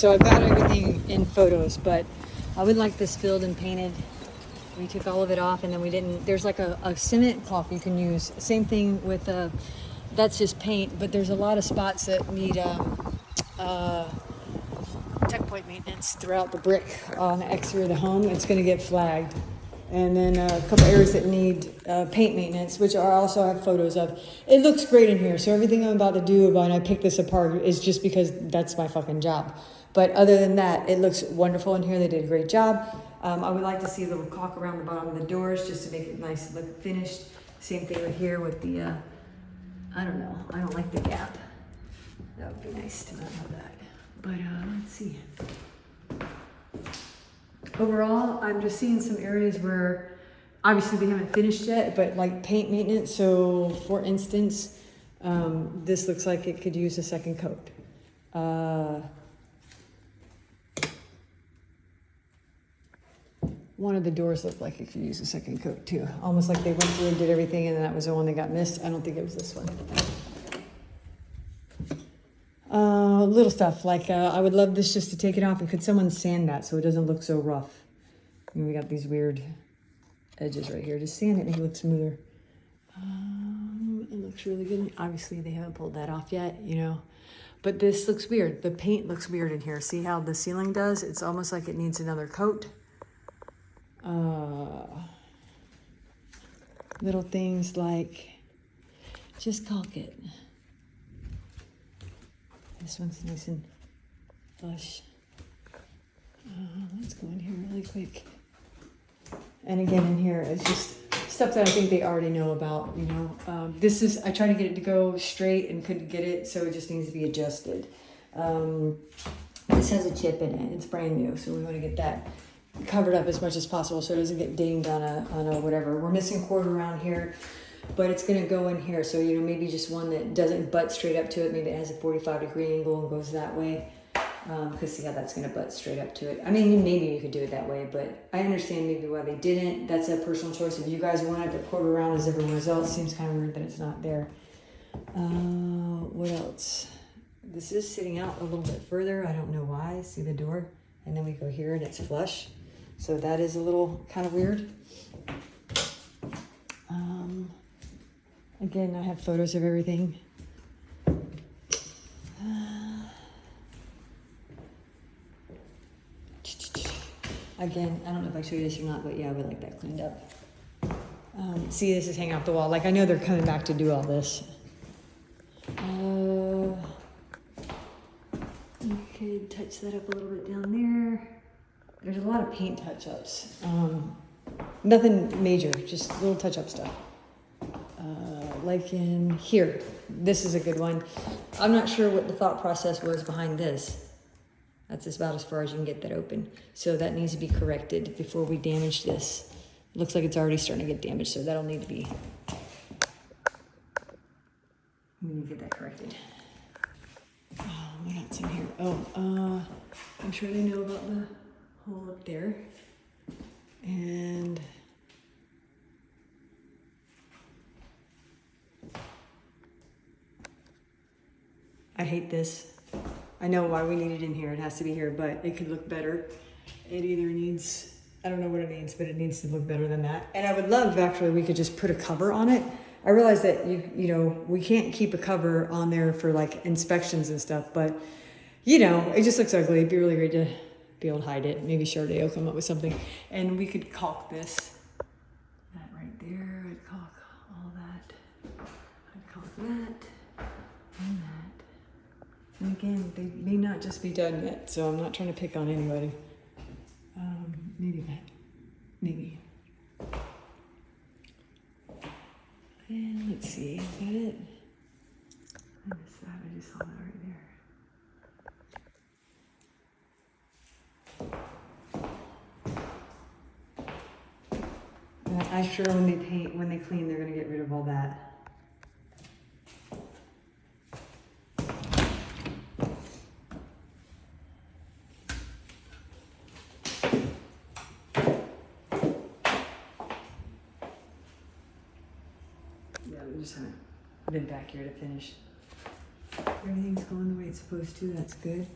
So I've got everything in photos, but I would like this filled and painted. We took all of it off, and then we didn't. There's like a cement cloth you can use. Same thing with that's just paint, but there's a lot of spots that need tuck point maintenance throughout the brick on the exterior of the home. It's going to get flagged. And then a couple areas that need paint maintenance, which I also have photos of. It looks great in here. So everything I'm about to do when I pick this apart is just because that's my fucking job. But other than that, it looks wonderful in here. They did a great job. I would like to see a little caulk around the bottom of the doors just to make it nice, look finished. Same thing right here with the, I don't know. I don't like the gap. That would be nice to not have that. But let's see. Overall, I'm just seeing some areas where obviously they haven't finished yet, but like paint maintenance. So for instance, this looks like it could use a second coat. One of the doors looked like it could use a second coat too. Almost like they went through and did everything and that was the one that got missed. I don't think it was this one. Little stuff like I would love this just to take it off, and could someone sand that so it doesn't look so rough? And we got these weird edges right here. Just sand it, make it look smoother. It looks really good. Obviously they haven't pulled that off yet, you know, but this looks weird. The paint looks weird in here. See how the ceiling does? It's almost like it needs another coat. Little things like just caulk it. This one's nice and flush. Let's go in here really quick. And again, in here, it's just stuff that I think they already know about, you know. This is, I tried to get it to go straight and couldn't get it, so it just needs to be adjusted. This has a chip in it. It's brand new, so we want to get that covered up as much as possible so it doesn't get dinged on a whatever. We're missing cord around here, but it's going to go in here. So, you know, maybe just one that doesn't butt straight up to it. Maybe it has a 45-degree angle and goes that way. Because see how that's going to butt straight up to it. I mean, maybe you could do it that way, but I understand maybe why they didn't. That's a personal choice. If you guys wanted to cord around as everyone else, seems kind of weird that it's not there. What else? This is sitting out a little bit further. I don't know why. See the door? And then we go here and it's flush. So that is a little kind of weird. Again, I have photos of everything. Again, I don't know if I showed you this or not, but yeah, I would like that cleaned up. See, this is hanging off the wall. Like, I know they're coming back to do all this. You could touch that up a little bit down there. There's a lot of paint touch-ups. Nothing major, just little touch-up stuff. Like in here, this is a good one. I'm not sure what the thought process was behind this. That's about as far as you can get that open. So that needs to be corrected before we damage this. It looks like it's already starting to get damaged, so that'll need to be, we need to get that corrected. What else in here? Oh, I'm sure they know about the hole up there. And I hate this. I know why we need it in here. It has to be here, but it could look better. It either needs, I don't know what it needs, but it needs to look better than that. And I would love, actually, we could just put a cover on it. I realize that, you know, we can't keep a cover on there for like inspections and stuff, but you know, it just looks ugly. It'd be really great to be able to hide it. Maybe Charday will come up with something. And we could caulk this. That right there, I'd caulk all that. I'd caulk that and that. And again, they may not just be done yet, so I'm not trying to pick on anybody. Maybe that. Maybe. And let's see, is that it? I missed that, I just saw that right there. And I'm sure when they paint, when they clean, they're gonna get rid of all that. We just haven't been back here to finish. Everything's going the way it's supposed to, that's good.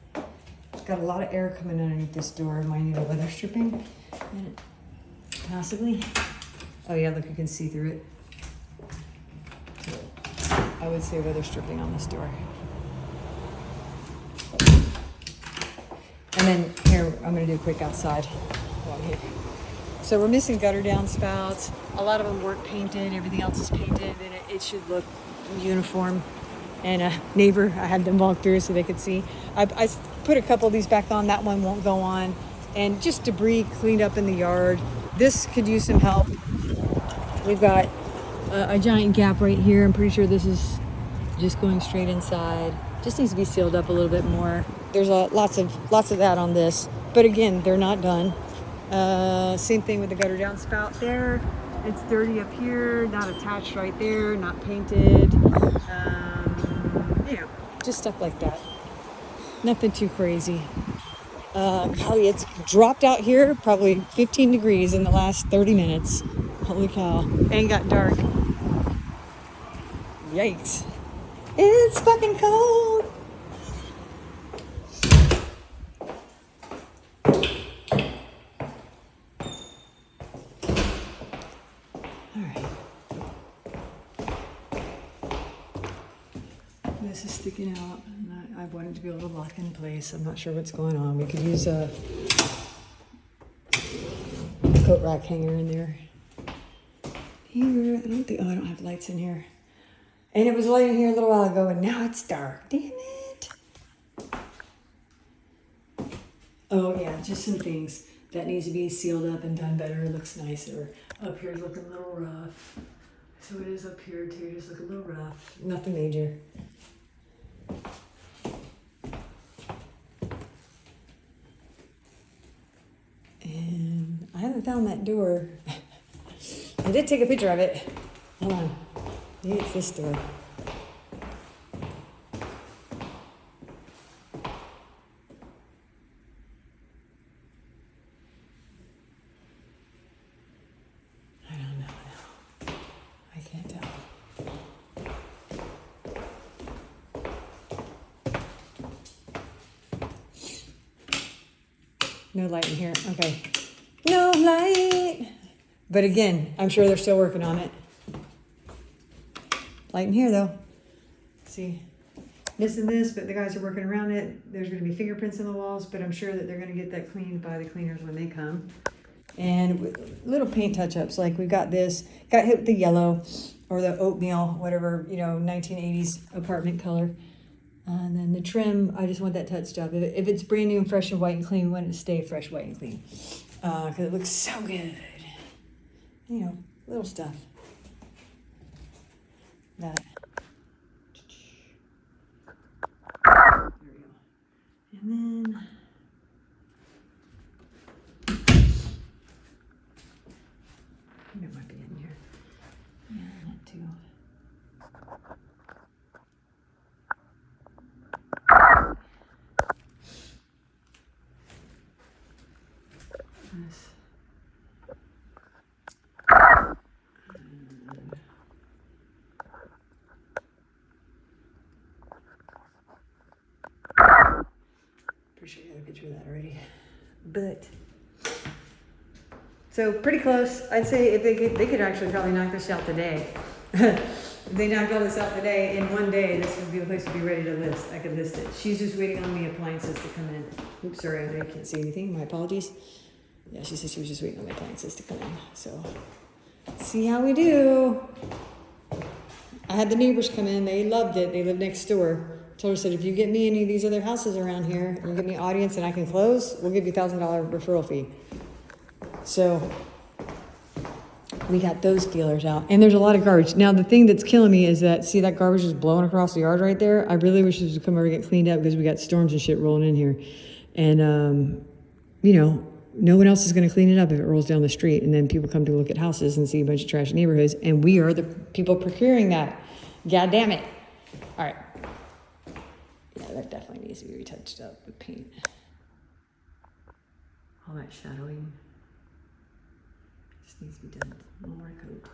got a lot of air coming underneath this door. Might need a weather stripping in it, possibly. Oh yeah, look, you can see through it. I would say weather stripping on this door. And then here, I'm gonna do a quick outside while I'm here. So we're missing gutter downspouts. A lot of them weren't painted. Everything else is painted, and it should look uniform. And a neighbor, I had them walk through so they could see. I put a couple of these back on. That one won't go on. And just debris cleaned up in the yard. This could use some help. We've got a giant gap right here. I'm pretty sure this is just going straight inside. Just needs to be sealed up a little bit more. There's lots of that on this. But again, they're not done. Same thing with the gutter downspout there. It's dirty up here, not attached right there, not painted. You know, just stuff like that. Nothing too crazy. Golly, it's dropped out here probably 15 degrees in the last 30 minutes. Holy cow. And got dark. Yikes. It's fucking cold. This is sticking out, and I wanted to be able to lock in place. I'm not sure what's going on. We could use a coat rack hanger in there. Here, I don't have lights in here. And it was light in here a little while ago, and now it's dark. Damn it. Oh yeah, just some things that needs to be sealed up and done better. It looks nicer. Up here's looking a little rough. So it is up here too, just look a little rough. Nothing major. And I haven't found that door. I did take a picture of it. Hold on. Maybe it's this door. I don't know now. I can't tell. No light in here. Okay. No light. But again, I'm sure they're still working on it. Light in here though. See, missing this, but the guys are working around it. There's going to be fingerprints in the walls, but I'm sure that they're going to get that cleaned by the cleaners when they come. And with little paint touch-ups, like we got this, got hit with the yellow or the oatmeal, whatever, 1980s apartment color. And then the trim, I just want that touched up. If it's brand new and fresh and white and clean, we want it to stay fresh, white, and clean. Because it looks so good. Little stuff. That. There we go. And then... I think it might be in here. Yeah, that too. This. Pretty sure you got a picture of that already. But so pretty close. I'd say if they could actually probably knock this out today. If they knocked all this out today, in one day, this would be the place to be ready to list. I could list it. She's just waiting on the appliances to come in. Oops, sorry, I can't see anything. My apologies. Yeah, she said she was just waiting on the appliances to come in. So, see how we do. I had the neighbors come in. They loved it. They live next door. Told her, said, if you get me any of these other houses around here, and you get me audience and I can close, we'll give you $1,000 referral fee. So, we got those feelers out. And there's a lot of garbage. Now, the thing that's killing me is that, see that garbage is blowing across the yard right there? I really wish this would come over and get cleaned up because we got storms and shit rolling in here. And, no one else is going to clean it up if it rolls down the street. And then people come to look at houses and see a bunch of trash neighborhoods. And we are the people procuring that. God damn it. All right. Yeah, that definitely needs to be retouched up with paint. All that shadowing just needs to be done. One more coat.